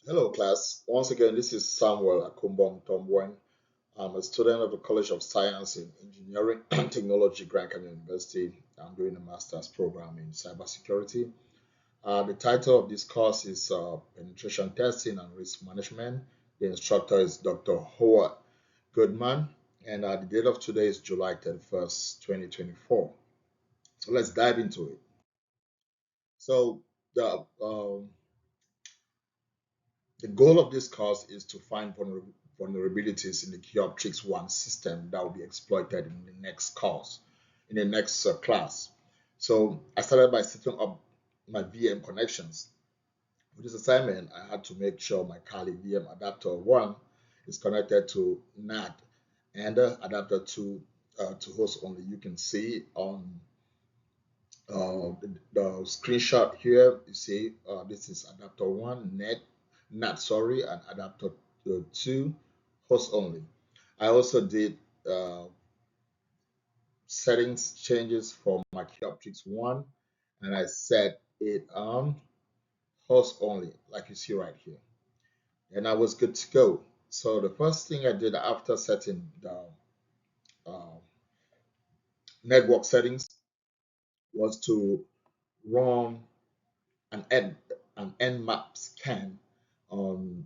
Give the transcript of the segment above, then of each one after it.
Hello, class. Once again, this is Samuel Akumbong Tombwen. I'm a student of the College of Science in Engineering and Technology, Grand Canyon University. I'm doing a master's program in cybersecurity. The title of this course is Penetration Testing and Risk Management. The instructor is Dr. Howard Goodman, and the date of today is July 31st, 2024. So let's dive into it. So the goal of this course is to find vulnerabilities in the Keyoptrix 1 system that will be exploited in the next course, in the next class. So I started by setting up my VM connections. For this assignment, I had to make sure my Kali VM adapter 1 is connected to NAT and adapter 2 to host only. You can see on the screenshot here, you see this is adapter 1 NAT, sorry, and adapter 2 host only. I also did settings changes for my Keyoptrix 1, and I set it on host only, like you see right here. And I was good to go. So the first thing I did after setting the uh, network settings was to run an nmap scan on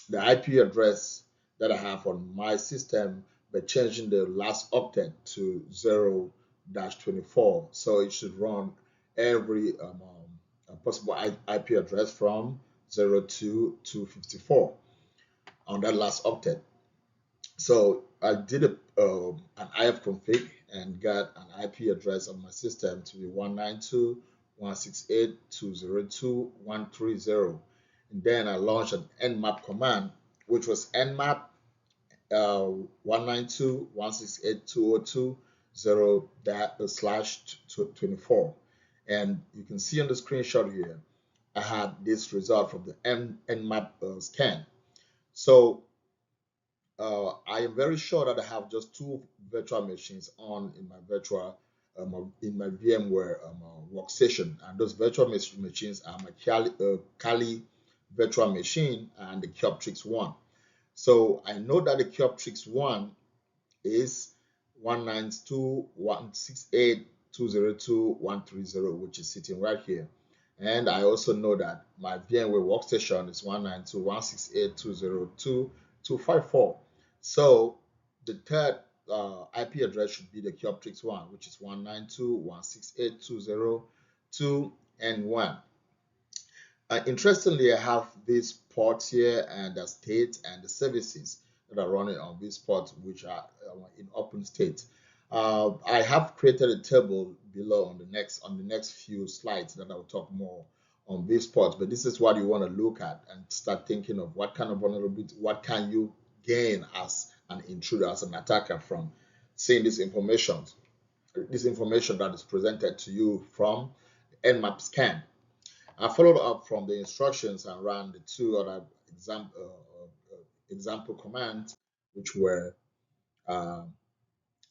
the IP address that I have on my system by changing the last octet to 0-24. So it should run every possible IP address from 0 to 254 on that last octet. So I did an ifconfig and got an IP address of my system to be 192.168.202.130. And then I launched an nmap command, which was nmap 192.168.202.0/24. And you can see on the screenshot here, I had this result from the nmap scan. So I am very sure that I have just two virtual machines on in my in my VMware workstation, and those virtual machines are my Kali virtual machine and the Keyoptrix 1. So I know that the Keyoptrix 1 is 192.168.202.130, which is sitting right here. And I also know that my VMware workstation is 192.168.202.254. So the third IP address should be the Keyoptrix 1, which is 192.168.202 and 1. Interestingly, I have these ports here and the state and the services that are running on these ports, which are in open state. I have created a table below on the next few slides that I'll talk more on these ports. But this is what you want to look at and start thinking of what kind of vulnerability, what can you gain as an intruder, as an attacker from seeing this information that is presented to you from Nmap scan. I followed up from the instructions and ran the two other example commands, which were uh,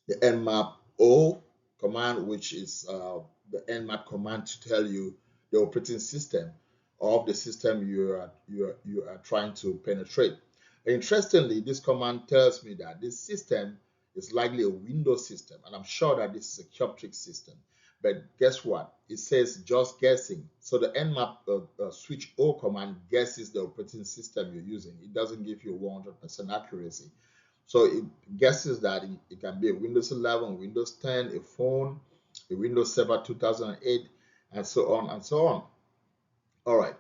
the nmap O command, which is the nmap command to tell you the operating system of the system you are trying to penetrate. Interestingly, this command tells me that this system is likely a Windows system, and I'm sure that this is a Keyoptrix system. But guess what? It says just guessing. So the nmap switch O command guesses the operating system you're using. It doesn't give you 100% accuracy. So it guesses that it can be a Windows 11, Windows 10, a phone, a Windows Server 2008, and so on and so on. All right.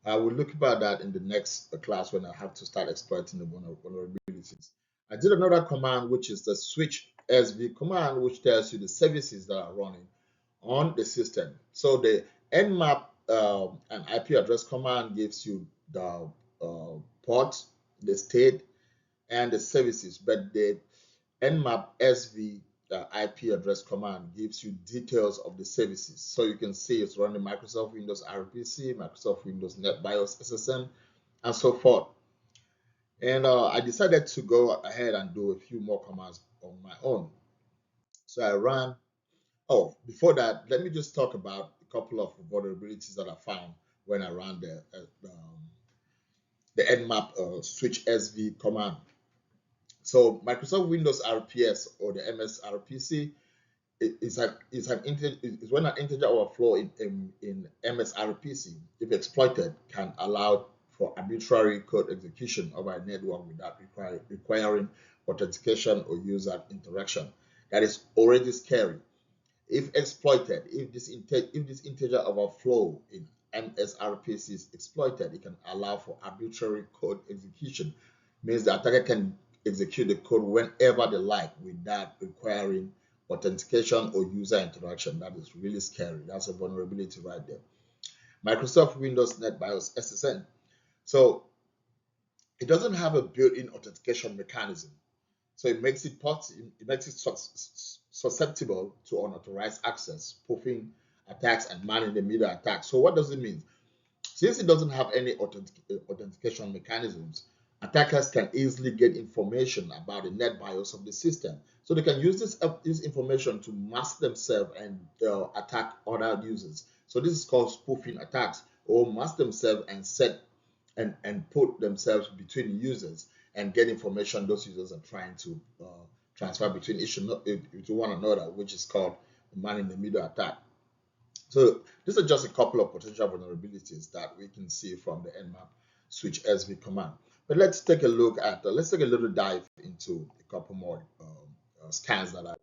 I will look about that in the next class when I have to start exploiting the vulnerabilities. I did another command, which is the switch SV command, which tells you the services that are running on the system. So the nmap and IP address command gives you the port, the state, and the services, but the nmap sv IP address command gives you details of the services. So you can see it's running Microsoft Windows RPC, Microsoft Windows NetBIOS SSM, and so forth. And I decided to go ahead and do a few more commands on my own. So I ran. Oh, before that, let me just talk about a couple of vulnerabilities that I found when I ran the Nmap switch SV command. So Microsoft Windows RPS or the MSRPC is when an integer overflow in MSRPC, if exploited, can allow for arbitrary code execution over a network without requiring authentication or user interaction. That is already scary. If exploited, if this integer overflow in MSRPC is exploited, it can allow for arbitrary code execution. Means the attacker can execute the code whenever they like without requiring authentication or user interaction. That is really scary. That's a vulnerability right there. Microsoft Windows NetBIOS SSN. So it doesn't have a built-in authentication mechanism. So it makes it susceptible to unauthorized access, spoofing attacks, and man-in-the-middle attacks. So what does it mean? Since it doesn't have any authentication mechanisms, attackers can easily get information about the NetBIOS of the system. So they can use this information to mask themselves and attack other users. So this is called spoofing attacks, or mask themselves and set and put themselves between users and get information those users are trying to transfer between one another, which is called man-in-the-middle attack. So these are just a couple of potential vulnerabilities that we can see from the Nmap switch SV command. But let's take a look at, let's take a little dive into a couple more scans that I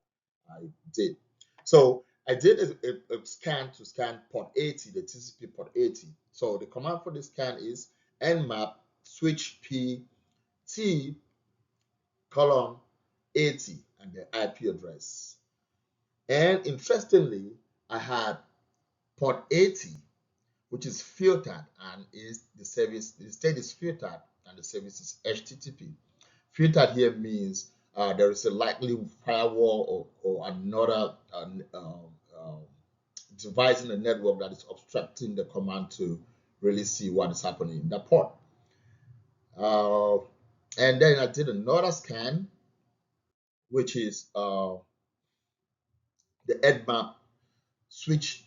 did. So I did a scan to scan port 80, the TCP port 80. So the command for this scan is nmap switch p t colon 80 and the IP address. And interestingly, I had port 80, which is filtered, and is the service, the state is filtered and the service is HTTP. Filtered here means there is a likely firewall or another device in the network that is obstructing the command to really see what is happening in that port. And then I did another scan, which is the Nmap switch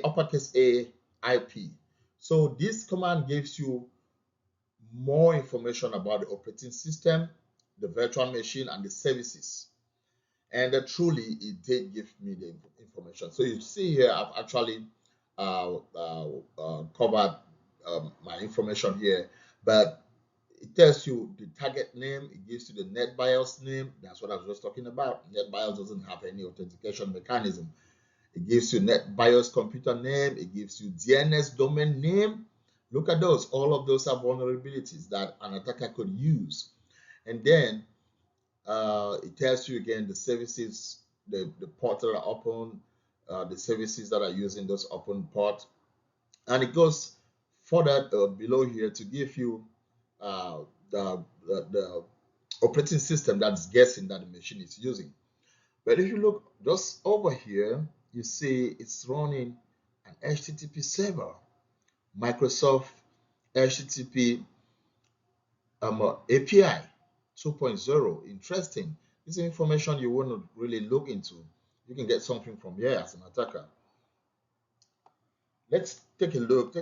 uppercase A IP. So this command gives you more information about the operating system, the virtual machine, and the services. And truly, it did give me the information. So you see here, I've actually covered my information here, but it tells you the target name, it gives you the NetBIOS name. That's what I was just talking about. NetBIOS doesn't have any authentication mechanism. It gives you NetBIOS computer name, it gives you DNS domain name. Look at those. All of those are vulnerabilities that an attacker could use. And then it tells you again the services, the ports that are open, the services that are using those open ports. And it goes further below here to give you the operating system that's guessing that the machine is using. But if you look just over here, you see it's running an HTTP server, Microsoft HTTP API 2.0. Interesting. This is information you want to really look into. You can get something from here as an attacker. Let's take a look.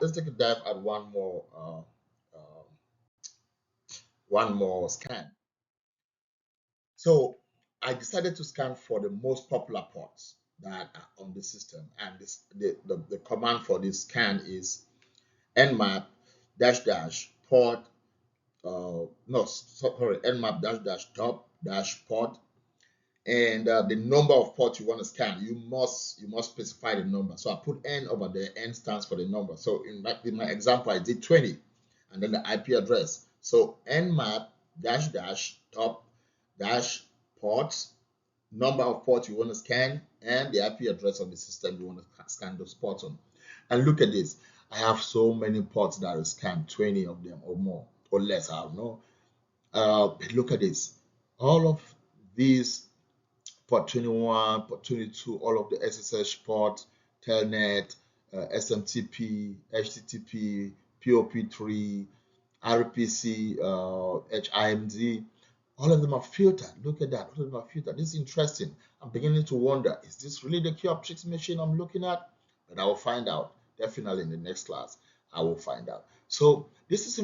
Let's take a dive at one more scan. So I decided to scan for the most popular ports that are on the system, and the command for this scan is nmap dash dash port nmap dash dash top dash port, and the number of ports you want to scan. You must specify the number. So I put n over there. N stands for the number. So in my example, I did 20, and then the IP address. So nmap dash dash top dash ports, number of ports you want to scan, and the IP address of the system you want to scan those ports on. And look at this. I have so many ports that I scanned, 20 of them or more or less, I don't know. But look at this. All of these, port 21, port 22, all of the SSH ports, Telnet, SMTP, HTTP, POP3, RPC, HIMD, all of them are filtered. Look at that. All of them are filtered. This is interesting. I'm beginning to wonder, is this really the Cure Optics machine I'm looking at? But I will find out definitely in the next class. I will find out. So this is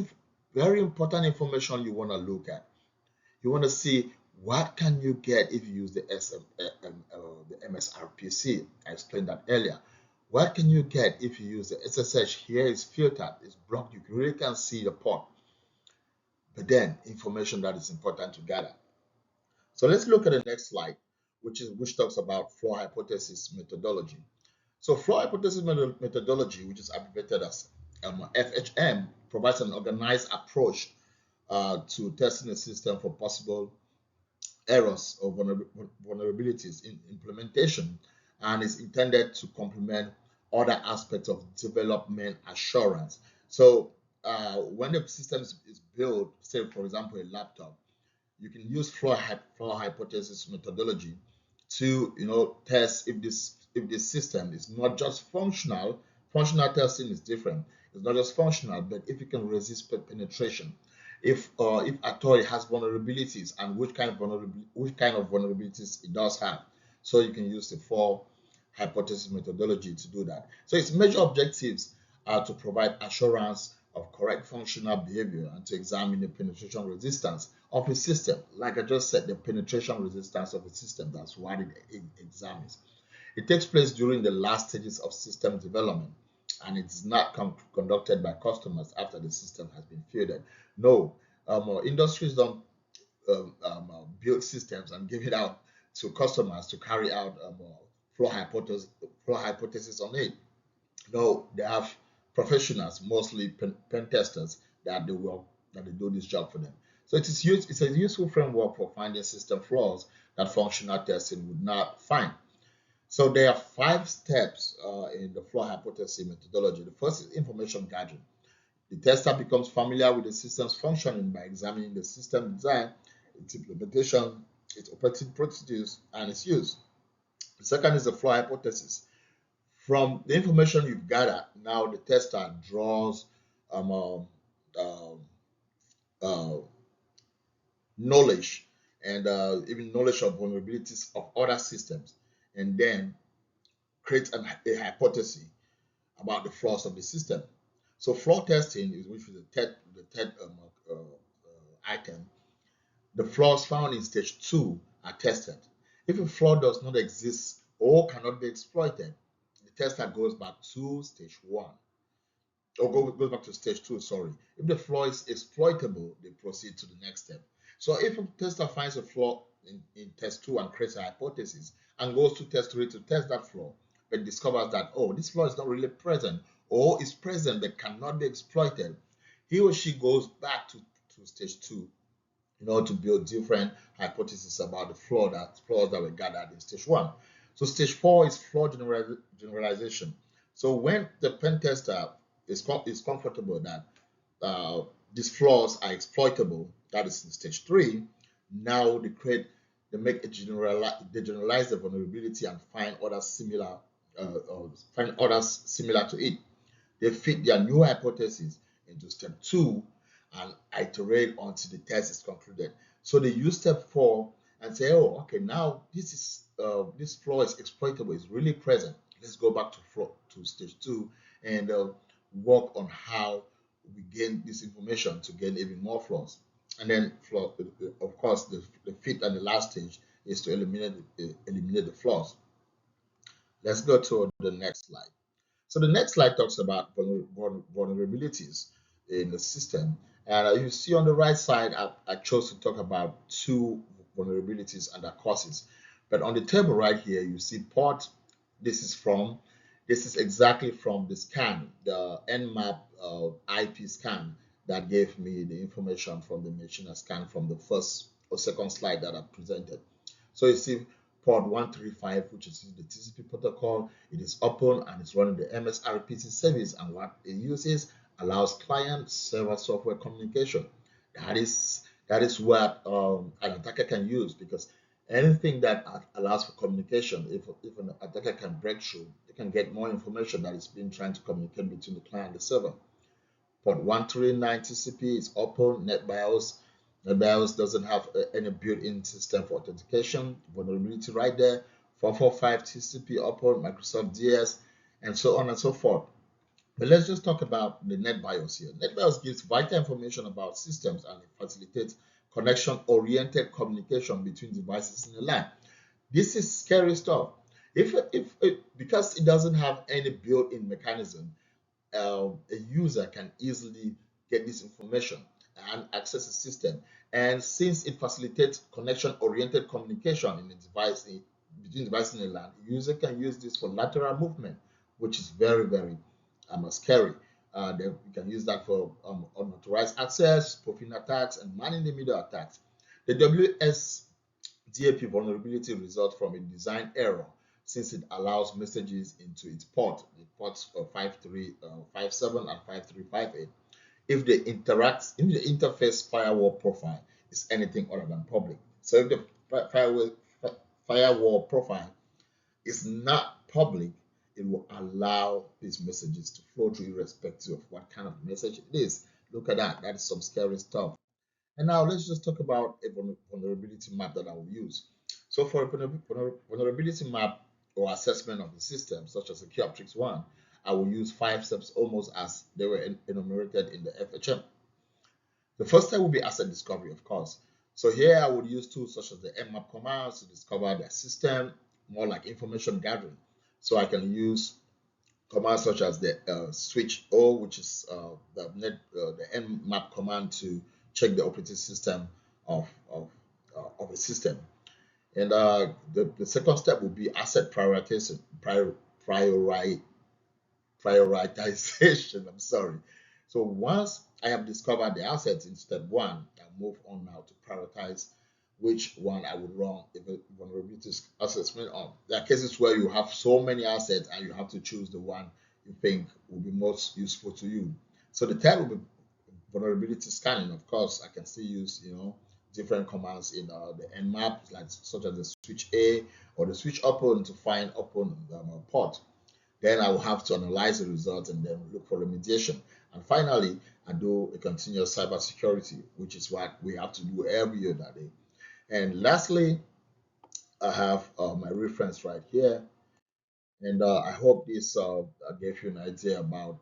very important information you want to look at. You want to see what can you get if you use the the MSRPC. I explained that earlier. What can you get if you use the SSH? Here is filtered, it's blocked. You really can't see the port. But then information that is important to gather. So let's look at the next slide, which talks about floor hypothesis methodology. So flow hypothesis methodology, which is abbreviated as FHM, provides an organized approach to testing the system for possible errors or vulnerabilities in implementation, and is intended to complement other aspects of development assurance. So when the system is built, say for example a laptop, you can use floor hypothesis methodology to test if this system is not just functional. Functional testing is different. It's not just functional, but if it can resist penetration, if at all it has vulnerabilities, and which kind of vulnerabilities it does have. So you can use the floor hypothesis methodology to do that. So its major objectives are to provide assurance of correct functional behavior and to examine the penetration resistance of a system. Like I just said, the penetration resistance of a system, that's what it examines. It takes place during the last stages of system development, and it's not conducted by customers after the system has been fielded. No, industries don't build systems and give it out to customers to carry out flow hypothesis on it. No, they have professionals, mostly pen testers, that they do this job for them. So it's a useful framework for finding system flaws that functional testing would not find. So there are 5 steps in the flow hypothesis methodology. The first is information gathering. The tester becomes familiar with the system's functioning by examining the system design, its implementation, its operating procedures, and its use. The second is the flow hypothesis. From the information you've gathered, now the tester draws uh, uh, knowledge and even knowledge of vulnerabilities of other systems, and then creates a hypothesis about the flaws of the system. So flaw testing is which is the third item. The flaws found in stage 2 are tested. If a flaw does not exist or cannot be exploited, the tester goes back to stage 1, or goes back to stage 2, sorry. If the flaw is exploitable, they proceed to the next step. So if a tester finds a flaw in test 2 and creates a hypothesis and goes to test 3 to test that flaw, but discovers that, oh, this flaw is not really present or is present but cannot be exploited, he or she goes back to stage 2 in order to build different hypotheses about the flaws that were gathered in stage 1. So stage 4 is flaw generalization. So when the pen tester is comfortable that these flaws are exploitable, that is in stage 3, now they generalize the vulnerability and find others similar to it. They fit their new hypothesis into step 2 and iterate until the test is concluded. So they use step 4 and say, oh, okay, now this flaw is exploitable, it's really present. Let's go back to stage 2 and work on how we gain this information to gain even more flaws. And then, of course, the fifth and the last stage is to eliminate the flaws. Let's go to the next slide. So the next slide talks about vulnerabilities in the system. And you see on the right side, I chose to talk about 2 vulnerabilities and their causes. But on the table right here, you see port. This is exactly from the scan, the Nmap IP scan that gave me the information from the machine scan from the first or second slide that I presented. So you see port 135, which is the TCP protocol. It is open and it's running the MSRPC service, and what it uses allows client-server software communication. That is what an attacker can use, because anything that allows for communication, if an attacker can break through, they can get more information that is being trying to communicate between the client and the server. Port 139 TCP is open. NetBIOS doesn't have any built-in system for authentication. Vulnerability right there. 445 TCP open, Microsoft DS, and so on and so forth. But let's just talk about the NetBIOS here. NetBIOS gives vital information about systems and it facilitates connection-oriented communication between devices in the LAN. This is scary stuff. Because it doesn't have any built-in mechanism, a user can easily get this information and access the system. And since it facilitates connection-oriented communication in the device between devices in the LAN, the user can use this for lateral movement, which is very, very scary. We can use that for unauthorized access, spoofing attacks, and man-in-the-middle attacks. The WSDAP vulnerability results from a design error since it allows messages into its the ports of 5357 and 5358. If the interface firewall profile is anything other than public. So if the firewall profile is not public, it will allow these messages to flow through irrespective of what kind of message it is. Look at that. That is some scary stuff. And now let's just talk about a vulnerability map that I will use. So for a vulnerability map or assessment of the system, such as a Keyoptrix 1, I will use 5 steps almost as they were enumerated in the FHM. The first step will be asset discovery, of course. So here I would use tools such as the Nmap commands to discover the system, more like information gathering. So I can use commands such as the switch O, which is the Nmap command to check the operating system of a system. And the second step would be asset prioritization. I'm sorry. So once I have discovered the assets in step one, I move on now to prioritize which one I would run a vulnerability assessment on. There are cases where you have so many assets and you have to choose the one you think will be most useful to you. So the third will be vulnerability scanning. Of course, I can still use different commands in the Nmap, like such as the switch A or the switch open to find open port. Then I will have to analyze the results and then look for remediation. And finally, I do a continuous cybersecurity, which is what we have to do every other day. And lastly, I have my reference right here. And I hope this gave you an idea about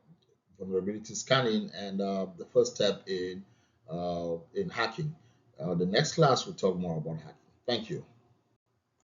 vulnerability scanning and the first step in hacking. The next class, we'll talk more about hacking. Thank you.